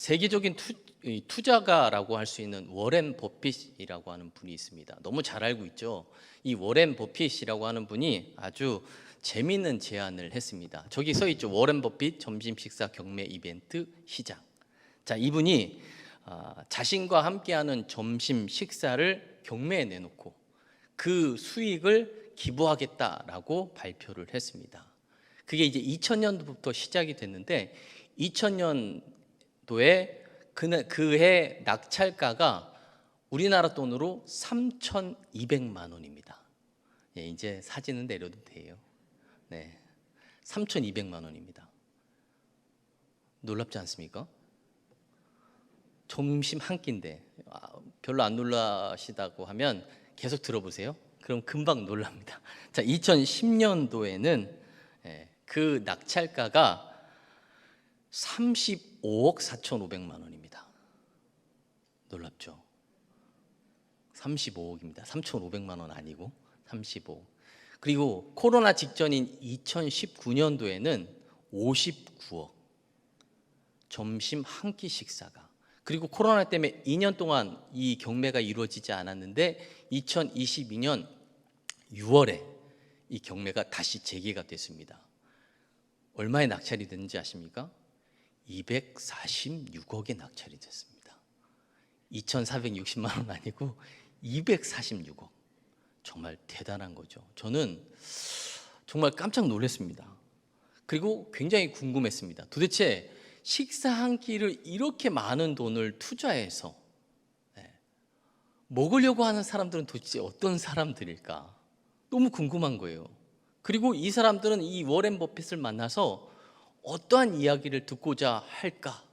세계적인 이 투자가라고 할 수 있는 워렌 버핏이라고 하는 분이 있습니다. 너무 잘 알고 있죠. 이 워렌 버핏이라고 하는 분이 아주 재미있는 제안을 했습니다. 저기 써 있죠. 워렌 버핏 점심 식사 경매 이벤트 시작. 자, 이분이 자신과 함께하는 점심 식사를 경매에 내놓고 그 수익을 기부하겠다라고 발표를 했습니다. 그게 이제 2000년도부터 시작이 됐는데 2000년도에 그해 낙찰가가 우리나라 돈으로 3,200만 원입니다. 예, 이제 사진은 내려도 돼요. 네, 3,200만 원입니다. 놀랍지 않습니까? 점심 한 끼인데 별로 안 놀라시다고 하면 계속 들어보세요. 그럼 금방 놀랍니다. 자, 2010년도에는 그 낙찰가가 35억 4,500만 원입니다. 놀랍죠? 35억입니다. 3,500만 원 아니고 35억. 그리고 코로나 직전인 2019년도에는 59억. 점심 한 끼 식사가. 그리고 코로나 때문에 2년 동안 이 경매가 이루어지지 않았는데 2022년 6월에 이 경매가 다시 재개가 됐습니다. 얼마에 낙찰이 됐는지 아십니까? 246억에 낙찰이 됐습니다. 2,460만 원 아니고 246억. 정말 대단한 거죠. 저는 정말 깜짝 놀랐습니다. 그리고 굉장히 궁금했습니다. 도대체 식사 한 끼를 이렇게 많은 돈을 투자해서 먹으려고 하는 사람들은 도대체 어떤 사람들일까? 너무 궁금한 거예요. 그리고 이 사람들은 이 워렌 버핏을 만나서 어떠한 이야기를 듣고자 할까?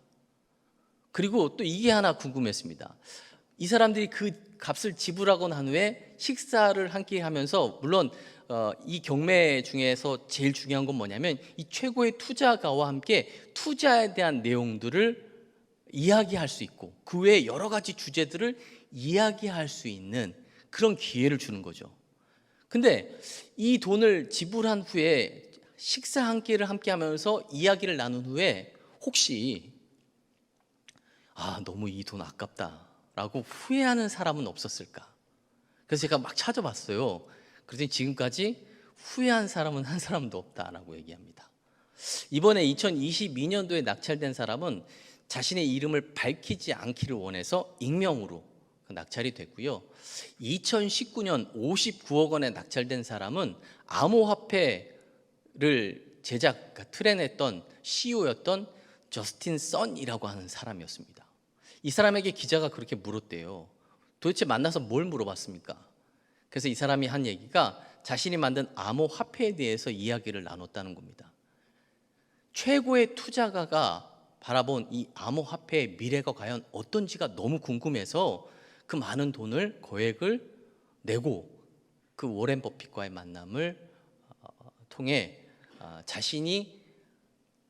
그리고 또 이게 하나 궁금했습니다. 이 사람들이 그 값을 지불하고 난 후에 식사를 한 끼 하면서, 물론 이 경매 중에서 제일 중요한 건 뭐냐면 이 최고의 투자가와 함께 투자에 대한 내용들을 이야기할 수 있고 그 외에 여러 가지 주제들을 이야기할 수 있는 그런 기회를 주는 거죠. 근데 이 돈을 지불한 후에 식사 한 끼를 함께 하면서 이야기를 나눈 후에 혹시 너무 이 돈 아깝다라고 후회하는 사람은 없었을까? 그래서 제가 막 찾아봤어요. 그랬더니 지금까지 후회한 사람은 한 사람도 없다라고 얘기합니다. 이번에 2022년도에 낙찰된 사람은 자신의 이름을 밝히지 않기를 원해서 익명으로 낙찰이 됐고요. 2019년 59억 원에 낙찰된 사람은 암호화폐를 트렌했던 CEO였던 저스틴 선이라고 하는 사람이었습니다. 이 사람에게 기자가 그렇게 물었대요. 도대체 만나서 뭘 물어봤습니까? 그래서 이 사람이 한 얘기가 자신이 만든 암호화폐에 대해서 이야기를 나눴다는 겁니다. 최고의 투자가가 바라본 이 암호화폐의 미래가 과연 어떤지가 너무 궁금해서 그 많은 돈을 거액을 내고 그 워렌 버핏과의 만남을 통해 자신이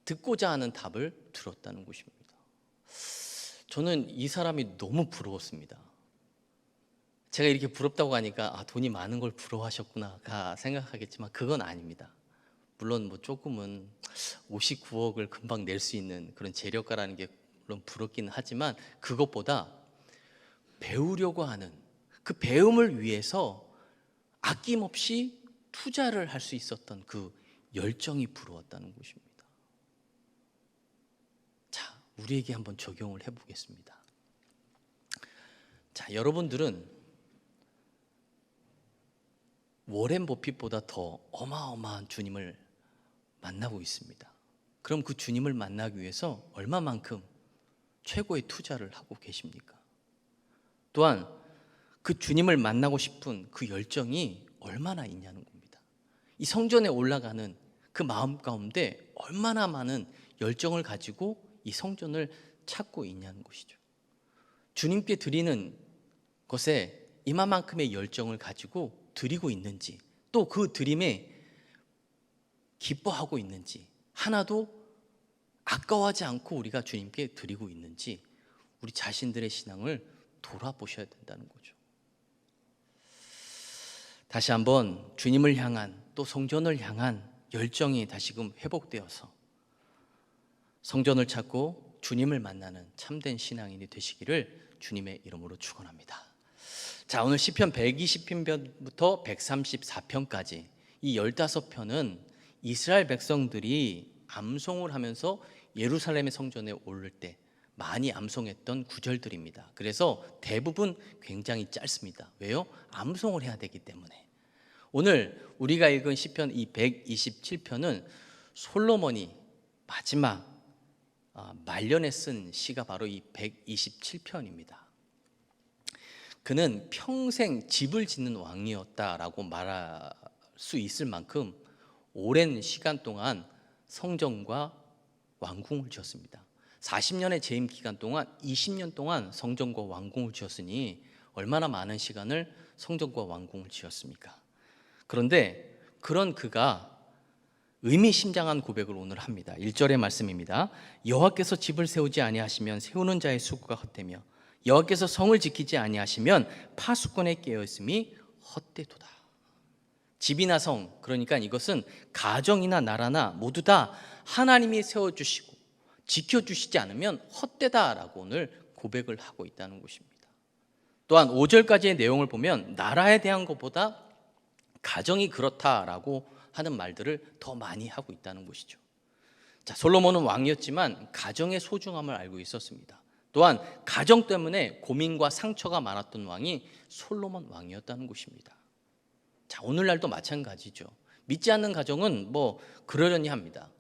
듣고자 하는 답을 들었다는 것입니다. 저는 이 사람이 너무 부러웠습니다. 제가 이렇게 부럽다고 하니까 돈이 많은 걸 부러워하셨구나 생각하겠지만 그건 아닙니다. 물론 뭐 조금은 59억을 금방 낼 수 있는 그런 재력가라는 게 물론 부럽기는 하지만 그것보다 배우려고 하는 그 배움을 위해서 아낌없이 투자를 할 수 있었던 그 열정이 부러웠다는 것입니다. 자, 우리에게 한번 적용을 해보겠습니다. 자, 여러분들은 워렌 버핏보다 더 어마어마한 주님을 만나고 있습니다. 그럼 그 주님을 만나기 위해서 얼마만큼 최고의 투자를 하고 계십니까? 또한 그 주님을 만나고 싶은 그 열정이 얼마나 있냐는 겁니다. 이 성전에 올라가는 그 마음 가운데 얼마나 많은 열정을 가지고 이 성전을 찾고 있냐는 것이죠. 주님께 드리는 것에 이만큼의 열정을 가지고 드리고 있는지, 또 그 드림에 기뻐하고 있는지, 하나도 아까워하지 않고 우리가 주님께 드리고 있는지 우리 자신들의 신앙을 돌아보셔야 된다는 거죠. 다시 한번 주님을 향한, 또 성전을 향한 열정이 다시금 회복되어서 성전을 찾고 주님을 만나는 참된 신앙인이 되시기를 주님의 이름으로 축원합니다. 자, 오늘 시편 120편부터 134편까지 이 15편은 이스라엘 백성들이 암송을 하면서 예루살렘의 성전에 오를 때 많이 암송했던 구절들입니다. 그래서 대부분 굉장히 짧습니다. 왜요? 암송을 해야 되기 때문에. 오늘 우리가 읽은 시편 이 127편은 솔로몬이 마지막 말년에 쓴 시가 바로 이 127편입니다. 그는 평생 집을 짓는 왕이었다라고 말할 수 있을 만큼 오랜 시간 동안 성전과 왕궁을 지었습니다. 40년의 재임 기간 동안 20년 동안 성전과 왕궁을 지었으니 얼마나 많은 시간을 성전과 왕궁을 지었습니까? 그런데 그런 그가 의미심장한 고백을 오늘 합니다. 1절의 말씀입니다. 여호와께서 집을 세우지 아니하시면 세우는 자의 수고가 헛되며 여호와께서 성을 지키지 아니하시면 파수꾼의 깨어있음이 헛되도다. 집이나 성, 그러니까 이것은 가정이나 나라나 모두 다 하나님이 세워주시고 지켜주시지 않으면 헛되다라고 오늘 고백을 하고 있다는 것입니다. 또한 5절까지의 내용을 보면 나라에 대한 것보다 가정이 그렇다라고 하는 말들을 더 많이 하고 있다는 것이죠. 자, 솔로몬은 왕이었지만 가정의 소중함을 알고 있었습니다. 또한 가정 때문에 고민과 상처가 많았던 왕이 솔로몬 왕이었다는 것입니다. 자, 오늘날도 마찬가지죠. 믿지 않는 가정은 그러려니 합니다.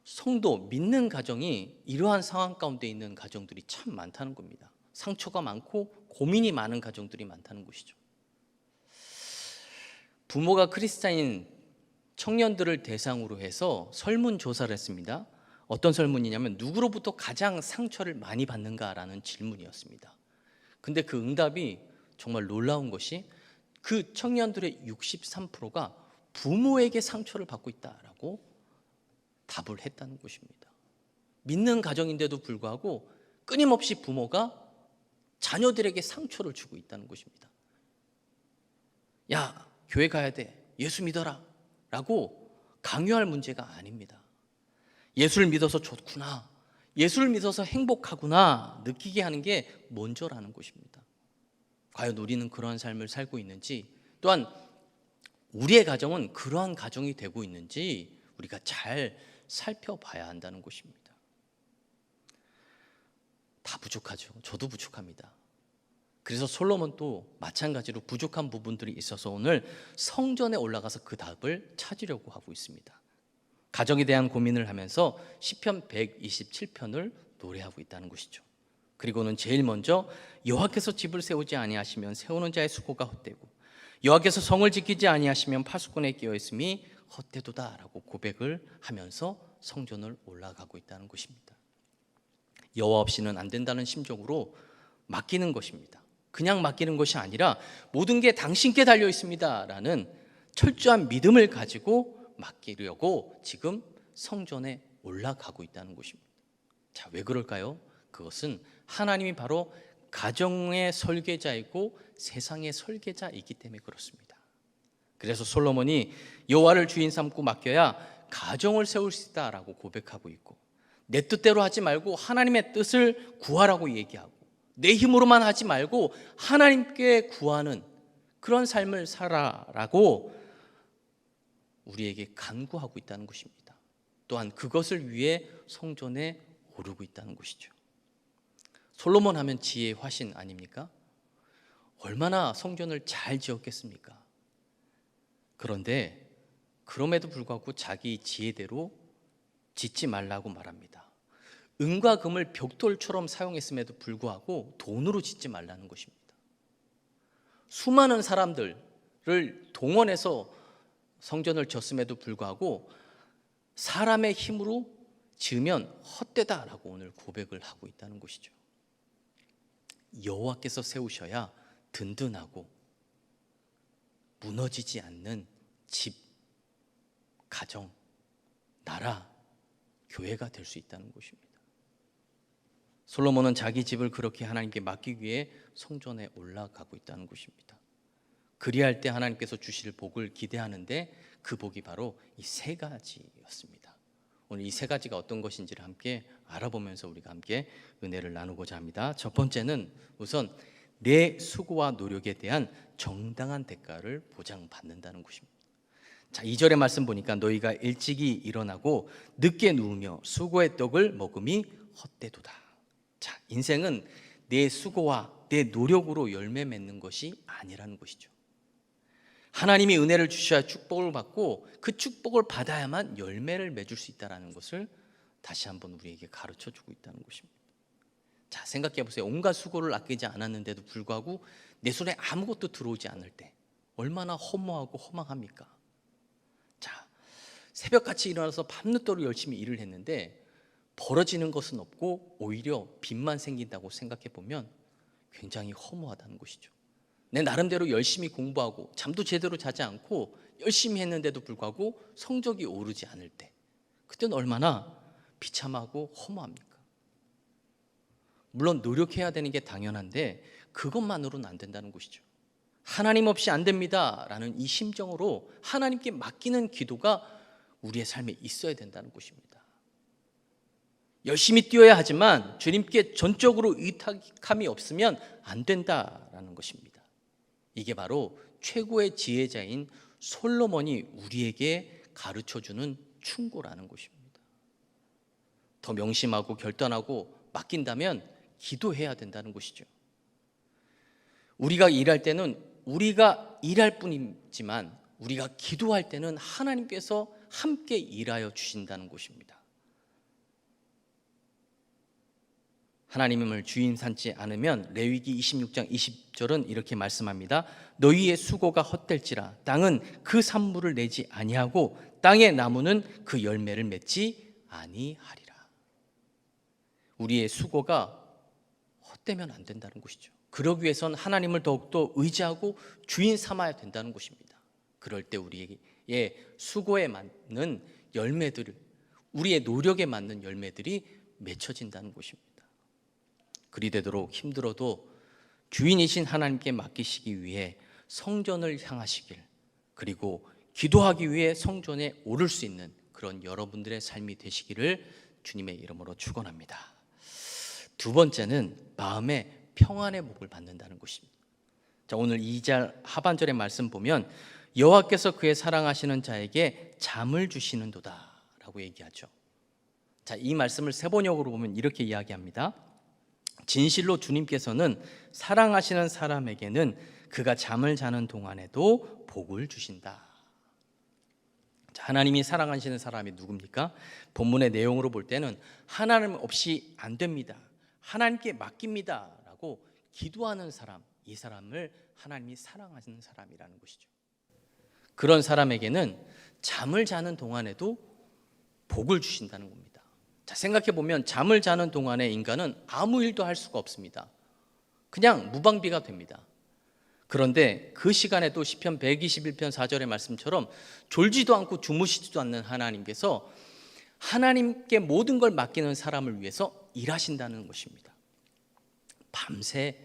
성도, 믿는 가정이 이러한 상황 가운데 있는 가정들이 참 많다는 겁니다. 상처가 많고 고민이 많은 가정들이 많다는 것이죠. 부모가 크리스찬인 청년들을 대상으로 해서 설문조사를 했습니다. 어떤 설문이냐면 누구로부터 가장 상처를 많이 받는가라는 질문이었습니다. 근데 그 응답이 정말 놀라운 것이 그 청년들의 63%가 부모에게 상처를 받고 있다라고 답을 했다는 것입니다. 믿는 가정인데도 불구하고 끊임없이 부모가 자녀들에게 상처를 주고 있다는 것입니다. 야, 교회 가야 돼. 예수 믿어라. 라고 강요할 문제가 아닙니다. 예수를 믿어서 좋구나, 예수를 믿어서 행복하구나 느끼게 하는 게 먼저라는 것입니다. 과연 우리는 그러한 삶을 살고 있는지, 또한 우리의 가정은 그러한 가정이 되고 있는지 우리가 잘 살펴봐야 한다는 것입니다. 다 부족하죠. 저도 부족합니다. 그래서 솔로몬도 마찬가지로 부족한 부분들이 있어서 오늘 성전에 올라가서 그 답을 찾으려고 하고 있습니다. 가정에 대한 고민을 하면서 시편 127편을 노래하고 있다는 것이죠. 그리고는 제일 먼저 여호와께서 집을 세우지 아니하시면 세우는 자의 수고가 헛되고 여호와께서 성을 지키지 아니하시면 파수꾼의 깨어있음이 헛되도다라고 고백을 하면서 성전을 올라가고 있다는 것입니다. 여호와 없이는 안 된다는 심정으로 맡기는 것입니다. 그냥 맡기는 것이 아니라 모든 게 당신께 달려 있습니다라는 철저한 믿음을 가지고 맡기려고 지금 성전에 올라가고 있다는 것입니다. 자, 왜 그럴까요? 그것은 하나님이 바로 가정의 설계자이고 세상의 설계자이기 때문에 그렇습니다. 그래서 솔로몬이 여호와를 주인 삼고 맡겨야 가정을 세울 수 있다라고 고백하고 있고, 내 뜻대로 하지 말고 하나님의 뜻을 구하라고 얘기하고, 내 힘으로만 하지 말고 하나님께 구하는 그런 삶을 살아라고 우리에게 간구하고 있다는 것입니다. 또한 그것을 위해 성전에 오르고 있다는 것이죠. 솔로몬 하면 지혜의 화신 아닙니까? 얼마나 성전을 잘 지었겠습니까? 그런데 그럼에도 불구하고 자기 지혜대로 짓지 말라고 말합니다. 은과 금을 벽돌처럼 사용했음에도 불구하고 돈으로 짓지 말라는 것입니다. 수많은 사람들을 동원해서 성전을 지었음에도 불구하고 사람의 힘으로 지으면 헛되다라고 오늘 고백을 하고 있다는 것이죠. 여호와께서 세우셔야 든든하고 무너지지 않는 집, 가정, 나라, 교회가 될 수 있다는 것입니다. 솔로몬은 자기 집을 그렇게 하나님께 맡기기 위해 성전에 올라가고 있다는 것입니다. 그리할 때 하나님께서 주실 복을 기대하는데 그 복이 바로 이 세 가지였습니다. 오늘 이 세 가지가 어떤 것인지를 함께 알아보면서 우리가 함께 은혜를 나누고자 합니다. 첫 번째는 우선 내 수고와 노력에 대한 정당한 대가를 보장받는다는 것입니다. 자, 2절의 말씀 보니까 너희가 일찍이 일어나고 늦게 누우며 수고의 떡을 먹음이 헛되도다. 자, 인생은 내 수고와 내 노력으로 열매 맺는 것이 아니라는 것이죠. 하나님이 은혜를 주셔야 축복을 받고 그 축복을 받아야만 열매를 맺을 수 있다는 것을 다시 한번 우리에게 가르쳐 주고 있다는 것입니다. 자, 생각해 보세요. 온갖 수고를 아끼지 않았는데도 불구하고 내 손에 아무것도 들어오지 않을 때 얼마나 허무하고 허망합니까? 자, 새벽같이 일어나서 밤늦도록 열심히 일을 했는데 벌어지는 것은 없고 오히려 빚만 생긴다고 생각해 보면 굉장히 허무하다는 것이죠. 내 나름대로 열심히 공부하고 잠도 제대로 자지 않고 열심히 했는데도 불구하고 성적이 오르지 않을 때 그때는 얼마나 비참하고 허무합니까? 물론 노력해야 되는 게 당연한데 그것만으로는 안 된다는 것이죠. 하나님 없이 안 됩니다 라는 이 심정으로 하나님께 맡기는 기도가 우리의 삶에 있어야 된다는 것입니다. 열심히 뛰어야 하지만 주님께 전적으로 의탁함이 없으면 안 된다라는 것입니다. 이게 바로 최고의 지혜자인 솔로몬이 우리에게 가르쳐주는 충고라는 것입니다. 더 명심하고 결단하고 맡긴다면 기도해야 된다는 것이죠. 우리가 일할 때는 우리가 일할 뿐이지만 우리가 기도할 때는 하나님께서 함께 일하여 주신다는 것입니다. 하나님을 주인 삼지 않으면 레위기 26장 20절은 이렇게 말씀합니다. 너희의 수고가 헛될지라 땅은 그 산물을 내지 아니하고 땅의 나무는 그 열매를 맺지 아니하리라. 우리의 수고가 헛되면 안 된다는 것이죠. 그러기 위해선 하나님을 더욱더 의지하고 주인 삼아야 된다는 것입니다. 그럴 때 우리의 수고에 맞는 열매들을, 우리의 노력에 맞는 열매들이 맺혀진다는 것입니다. 그리 되도록 힘들어도 주인이신 하나님께 맡기시기 위해 성전을 향하시길, 그리고 기도하기 위해 성전에 오를 수 있는 그런 여러분들의 삶이 되시기를 주님의 이름으로 축원합니다. 두 번째는 마음의 평안의 복을 받는다는 것입니다. 자, 오늘 2절 하반절의 말씀 보면 여호와께서 그의 사랑하시는 자에게 잠을 주시는도다 라고 얘기하죠. 자, 이 말씀을 세번역으로 보면 이렇게 이야기합니다. 진실로 주님께서는 사랑하시는 사람에게는 그가 잠을 자는 동안에도 복을 주신다. 자, 하나님이 사랑하시는 사람이 누굽니까? 본문의 내용으로 볼 때는 하나님 없이 안 됩니다, 하나님께 맡깁니다 라고 기도하는 사람, 이 사람을 하나님이 사랑하시는 사람이라는 것이죠. 그런 사람에게는 잠을 자는 동안에도 복을 주신다는 겁니다. 자, 생각해 보면 잠을 자는 동안에 인간은 아무 일도 할 수가 없습니다. 그냥 무방비가 됩니다. 그런데 그 시간에도 시편 121편 4절의 말씀처럼 졸지도 않고 주무시지도 않는 하나님께서 하나님께 모든 걸 맡기는 사람을 위해서 일하신다는 것입니다. 밤새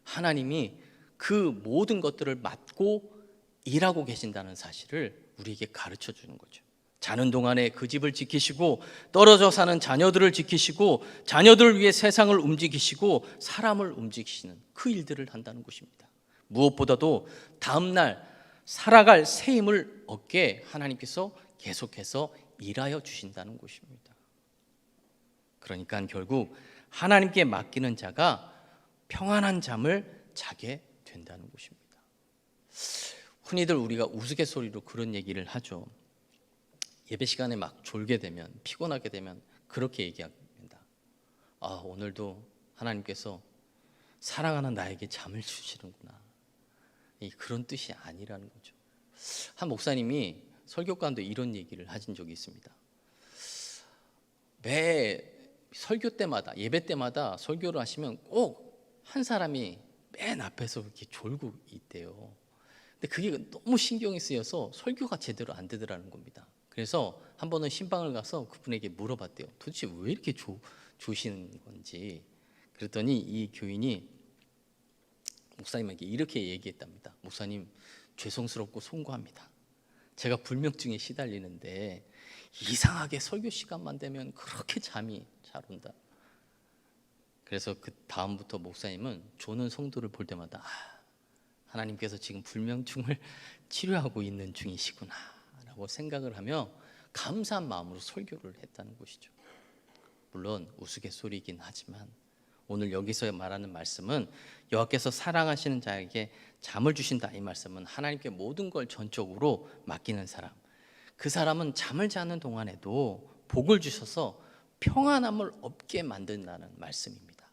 하나님이 그 모든 것들을 맡고 일하고 계신다는 사실을 우리에게 가르쳐 주는 거죠. 자는 동안에 그 집을 지키시고 떨어져 사는 자녀들을 지키시고 자녀들을 위해 세상을 움직이시고 사람을 움직이시는 그 일들을 한다는 것입니다. 무엇보다도 다음날 살아갈 새 힘을 얻게 하나님께서 계속해서 일하여 주신다는 것입니다. 그러니까 결국 하나님께 맡기는 자가 평안한 잠을 자게 된다는 것입니다. 흔히들 우리가 우스갯소리로 그런 얘기를 하죠. 예배 시간에 막 졸게 되면, 피곤하게 되면 그렇게 얘기합니다. 아, 오늘도 하나님께서 사랑하는 나에게 잠을 주시는구나. 그런 뜻이 아니라는 거죠. 한 목사님이 설교 가운데 이런 얘기를 하신 적이 있습니다. 매 설교 때마다, 예배 때마다 설교를 하시면 꼭 한 사람이 맨 앞에서 이렇게 졸고 있대요. 근데 그게 너무 신경이 쓰여서 설교가 제대로 안 되더라는 겁니다. 그래서 한 번은 신방을 가서 그분에게 물어봤대요. 도대체 왜 이렇게 조시는 건지. 그랬더니 이 교인이 목사님에게 이렇게 얘기했답니다. 목사님, 죄송스럽고 송구합니다. 제가 불면증에 시달리는데 이상하게 설교 시간만 되면 그렇게 잠이 잘 잘 온다. 그래서 그 다음부터 목사님은 조는 성도를 볼 때마다 하나님께서 지금 불면증을 치료하고 있는 중이시구나 라고 생각을 하며 감사한 마음으로 설교를 했다는 것이죠. 물론 우스갯소리이긴 하지만 오늘 여기서 말하는 말씀은 여호와께서 사랑하시는 자에게 잠을 주신다, 이 말씀은 하나님께 모든 걸 전적으로 맡기는 사람, 그 사람은 잠을 자는 동안에도 복을 주셔서 평안함을 얻게 만든다는 말씀입니다.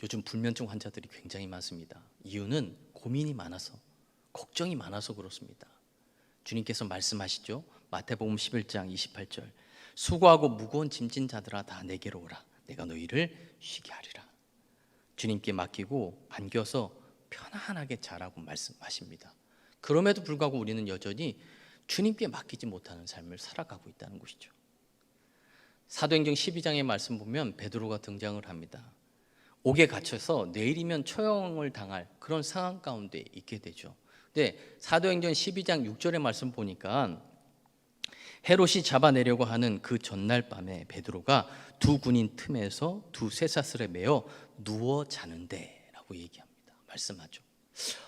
요즘 불면증 환자들이 굉장히 많습니다. 이유는 고민이 많아서, 걱정이 많아서 그렇습니다. 주님께서 말씀하시죠. 마태복음 11장 28절, 수고하고 무거운 짐진 자들아 다 내게로 오라, 내가 너희를 쉬게 하리라. 주님께 맡기고 안겨서 편안하게 자라고 말씀하십니다. 그럼에도 불구하고 우리는 여전히 주님께 맡기지 못하는 삶을 살아가고 있다는 것이죠. 사도행전 12장의 말씀 보면 베드로가 등장을 합니다. 옥에 갇혀서 내일이면 처형을 당할 그런 상황 가운데 있게 되죠. 근데 사도행전 12장 6절의 말씀 보니까 헤롯이 잡아내려고 하는 그 전날 밤에 베드로가 두 군인 틈에서 두 쇠사슬에 매어 누워 자는데 라고 얘기합니다. 말씀하죠.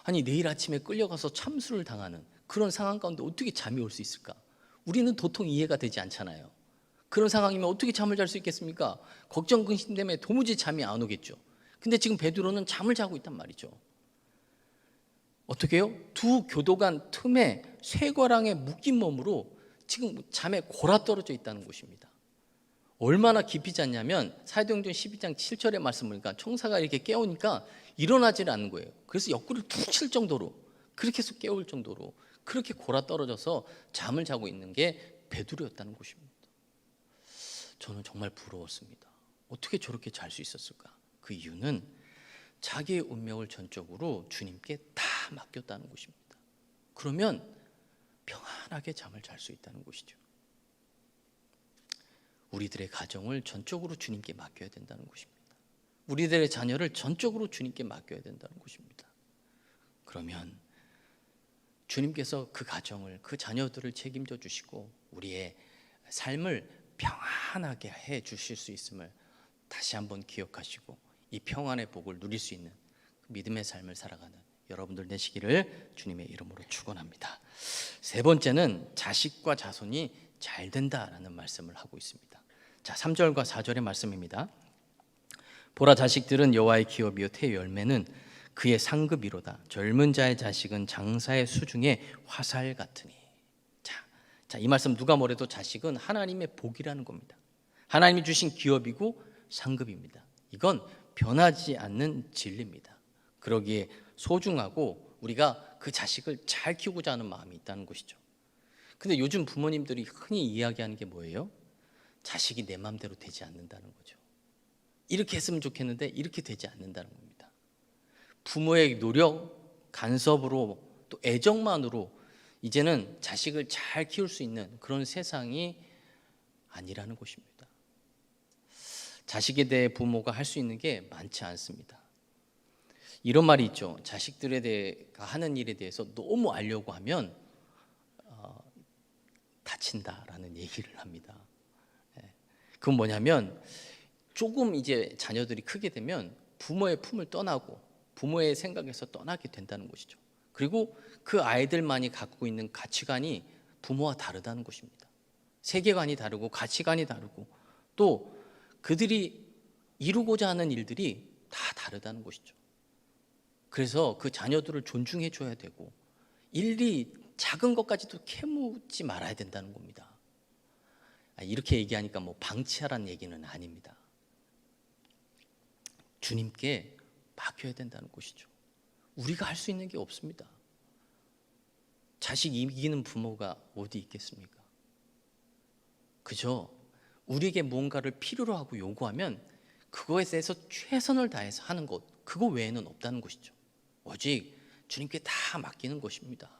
아니, 내일 아침에 끌려가서 참수를 당하는 그런 상황 가운데 어떻게 잠이 올 수 있을까? 우리는 도통 이해가 되지 않잖아요. 그런 상황이면 어떻게 잠을 잘 수 있겠습니까? 걱정 근심 때문에 도무지 잠이 안 오겠죠. 근데 지금 베드로는 잠을 자고 있단 말이죠. 어떻게 해요? 두 교도관 틈에 쇠과랑에 묶인 몸으로 지금 잠에 골아떨어져 있다는 것입니다. 얼마나 깊이 잤냐면 사도행전 12장 7절의 말씀 보니까 총사가 이렇게 깨우니까 일어나질 않는 거예요. 그래서 옆구리를 툭 칠 정도로, 그렇게 해서 깨울 정도로 그렇게 골아떨어져서 잠을 자고 있는 게 베드로였다는 것입니다. 저는 정말 부러웠습니다. 어떻게 저렇게 잘 수 있었을까? 그 이유는 자기의 운명을 전적으로 주님께 다 맡겼다는 것입니다. 그러면 평안하게 잠을 잘 수 있다는 것이죠. 우리들의 가정을 전적으로 주님께 맡겨야 된다는 것입니다. 우리들의 자녀를 전적으로 주님께 맡겨야 된다는 것입니다. 그러면 주님께서 그 가정을, 그 자녀들을 책임져 주시고 우리의 삶을 평안하게 해 주실 수 있음을 다시 한번 기억하시고 이 평안의 복을 누릴 수 있는 믿음의 삶을 살아가는 여러분들 되시기를 주님의 이름으로 축원합니다. 세 번째는 자식과 자손이 잘 된다라는 말씀을 하고 있습니다. 자, 3절과 4절의 말씀입니다. 보라, 자식들은 여호와의 기업이요 태의 열매는 그의 상급이로다. 젊은 자의 자식은 장사의 수중에 화살 같으니. 자, 이 말씀 누가 뭐래도 자식은 하나님의 복이라는 겁니다. 하나님이 주신 기업이고 상급입니다. 이건 변하지 않는 진리입니다. 그러기에 소중하고 우리가 그 자식을 잘 키우고자 하는 마음이 있다는 것이죠. 근데 요즘 부모님들이 흔히 이야기하는 게 뭐예요? 자식이 내 마음대로 되지 않는다는 거죠. 이렇게 했으면 좋겠는데 이렇게 되지 않는다는 겁니다. 부모의 노력, 간섭으로 또 애정만으로 이제는 자식을 잘 키울 수 있는 그런 세상이 아니라는 것입니다. 자식에 대해 부모가 할 수 있는 게 많지 않습니다. 이런 말이 있죠. 자식들에 대해 하는 일에 대해서 너무 알려고 하면 다친다라는 얘기를 합니다. 그건 뭐냐면 조금 이제 자녀들이 크게 되면 부모의 품을 떠나고 부모의 생각에서 떠나게 된다는 것이죠. 그리고 그 아이들만이 갖고 있는 가치관이 부모와 다르다는 것입니다. 세계관이 다르고 가치관이 다르고 또 그들이 이루고자 하는 일들이 다 다르다는 것이죠. 그래서 그 자녀들을 존중해 줘야 되고 일일이 작은 것까지도 캐묻지 말아야 된다는 겁니다. 이렇게 얘기하니까 뭐 방치하라는 얘기는 아닙니다. 주님께 맡겨야 된다는 것이죠. 우리가 할 수 있는 게 없습니다. 자식 이기는 부모가 어디 있겠습니까? 그저 우리에게 무언가를 필요로 하고 요구하면 그거에 대해서 최선을 다해서 하는 것, 그거 외에는 없다는 것이죠. 오직 주님께 다 맡기는 것입니다.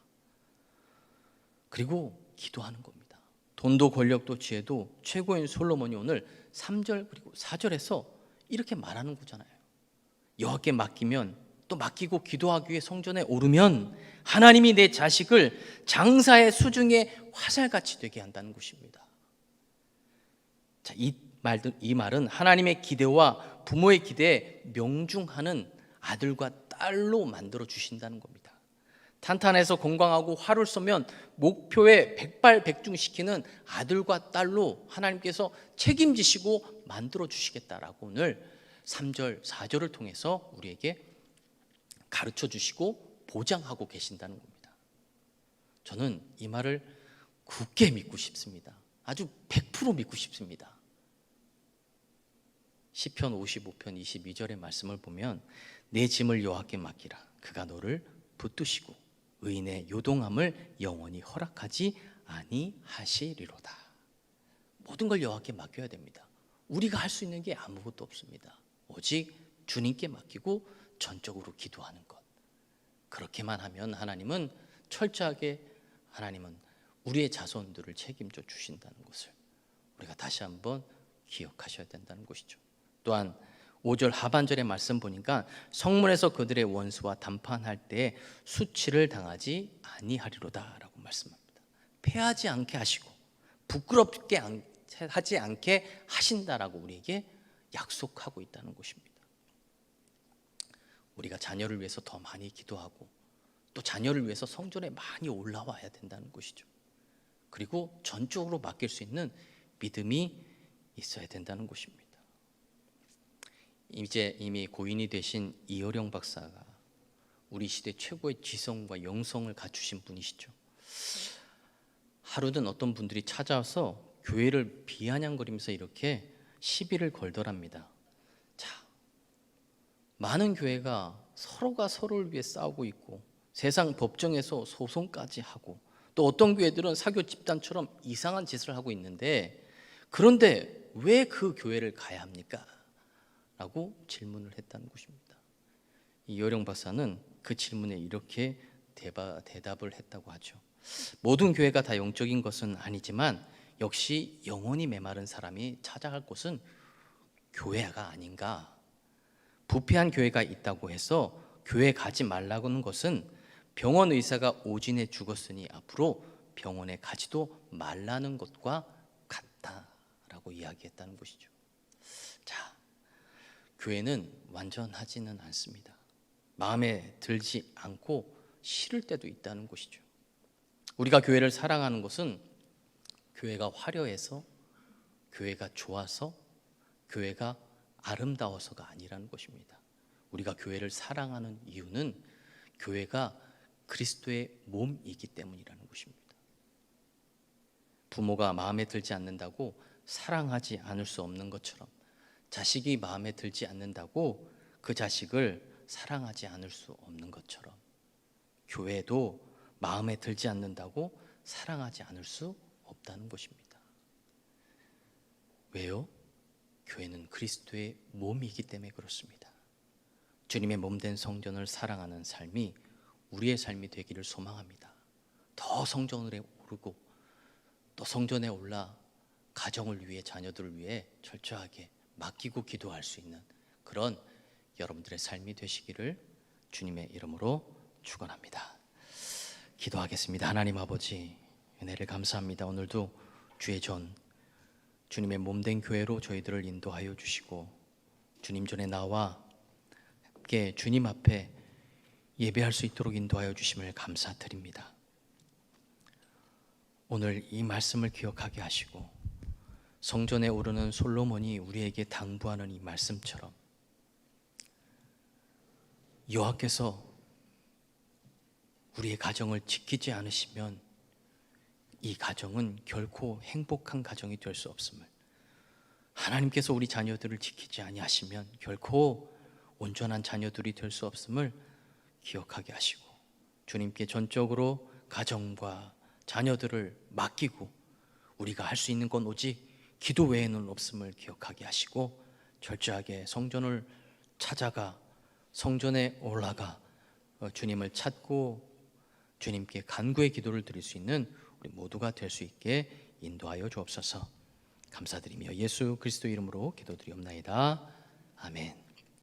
그리고 기도하는 겁니다. 돈도 권력도 지혜도 최고인 솔로몬이 오늘 3절 그리고 4절에서 이렇게 말하는 거잖아요. 여호와께 맡기면 또 맡기고 기도하기 위해 성전에 오르면 하나님이 내 자식을 장사의 수중에 화살같이 되게 한다는 것입니다. 자, 이 이 말은 하나님의 기대와 부모의 기대에 명중하는 아들과 딸로 만들어 주신다는 겁니다. 탄탄해서 건강하고 화를 쏘면 목표에 백발백중시키는 아들과 딸로 하나님께서 책임지시고 만들어 주시겠다라고 오늘 3절 4절을 통해서 우리에게 가르쳐 주시고 보장하고 계신다는 겁니다. 저는 이 말을 굳게 믿고 싶습니다. 아주 100% 믿고 싶습니다. 시편 55편 22절의 말씀을 보면 내 짐을 여호와께 맡기라. 그가 너를 붙드시고 의인의 요동함을 영원히 허락하지 아니하시리로다. 모든 걸 여호와께 맡겨야 됩니다. 우리가 할 수 있는 게 아무것도 없습니다. 오직 주님께 맡기고 전적으로 기도하는 것. 그렇게만 하면 하나님은 철저하게 하나님은 우리의 자손들을 책임져 주신다는 것을 우리가 다시 한번 기억하셔야 된다는 것이죠. 또한 5절 하반절의 말씀 보니까 성문에서 그들의 원수와 담판할 때 수치를 당하지 아니하리로다 라고 말씀합니다. 패하지 않게 하시고 부끄럽게 하지 않게 하신다라고 우리에게 약속하고 있다는 것입니다. 우리가 자녀를 위해서 더 많이 기도하고 또 자녀를 위해서 성전에 많이 올라와야 된다는 것이죠. 그리고 전적으로 맡길 수 있는 믿음이 있어야 된다는 것입니다. 이제 이미 고인이 되신 이어령 박사가 우리 시대 최고의 지성과 영성을 갖추신 분이시죠. 하루는 어떤 분들이 찾아와서 교회를 비아냥거리면서 이렇게 시비를 걸더랍니다. 자, 많은 교회가 서로가 서로를 위해 싸우고 있고 세상 법정에서 소송까지 하고 또 어떤 교회들은 사교 집단처럼 이상한 짓을 하고 있는데 그런데 왜 그 교회를 가야 합니까? 라고 질문을 했다는 것입니다. 이어령 박사는 그 질문에 이렇게 대답을 했다고 하죠. 모든 교회가 다 영적인 것은 아니지만 역시 영혼이 메마른 사람이 찾아갈 곳은 교회가 아닌가. 부패한 교회가 있다고 해서 교회 가지 말라고 하는 것은 병원 의사가 오진해 죽었으니 앞으로 병원에 가지도 말라는 것과 같다라고 이야기했다는 것이죠. 자, 교회는 완전하지는 않습니다. 마음에 들지 않고 싫을 때도 있다는 것이죠. 우리가 교회를 사랑하는 것은 교회가 화려해서, 교회가 좋아서, 교회가 아름다워서가 아니라는 것입니다. 우리가 교회를 사랑하는 이유는 교회가 그리스도의 몸이기 때문이라는 것입니다. 부모가 마음에 들지 않는다고 사랑하지 않을 수 없는 것처럼 자식이 마음에 들지 않는다고 그 자식을 사랑하지 않을 수 없는 것처럼 교회도 마음에 들지 않는다고 사랑하지 않을 수 없다는 것입니다. 왜요? 교회는 그리스도의 몸이기 때문에 그렇습니다. 주님의 몸된 성전을 사랑하는 삶이 우리의 삶이 되기를 소망합니다. 더 성전에 오르고 또 성전에 올라 가정을 위해 자녀들을 위해 철저하게 맡기고 기도할 수 있는 그런 여러분들의 삶이 되시기를 주님의 이름으로 축원합니다. 기도하겠습니다. 하나님 아버지 은혜를 감사합니다. 오늘도 주의 전 주님의 몸된 교회로 저희들을 인도하여 주시고 주님 전에 나와 함께 주님 앞에 예배할 수 있도록 인도하여 주심을 감사드립니다. 오늘 이 말씀을 기억하게 하시고 성전에 오르는 솔로몬이 우리에게 당부하는 이 말씀처럼 여호와께서 우리의 가정을 지키지 않으시면 이 가정은 결코 행복한 가정이 될 수 없음을, 하나님께서 우리 자녀들을 지키지 아니하시면 결코 온전한 자녀들이 될 수 없음을 기억하게 하시고 주님께 전적으로 가정과 자녀들을 맡기고 우리가 할 수 있는 건 오직 기도 외에는 없음을 기억하게 하시고 철저하게 성전을 찾아가 성전에 올라가 주님을 찾고 주님께 간구의 기도를 드릴 수 있는 우리 모두가 될 수 있게 인도하여 주옵소서. 감사드리며 예수 그리스도 이름으로 기도드리옵나이다. 아멘.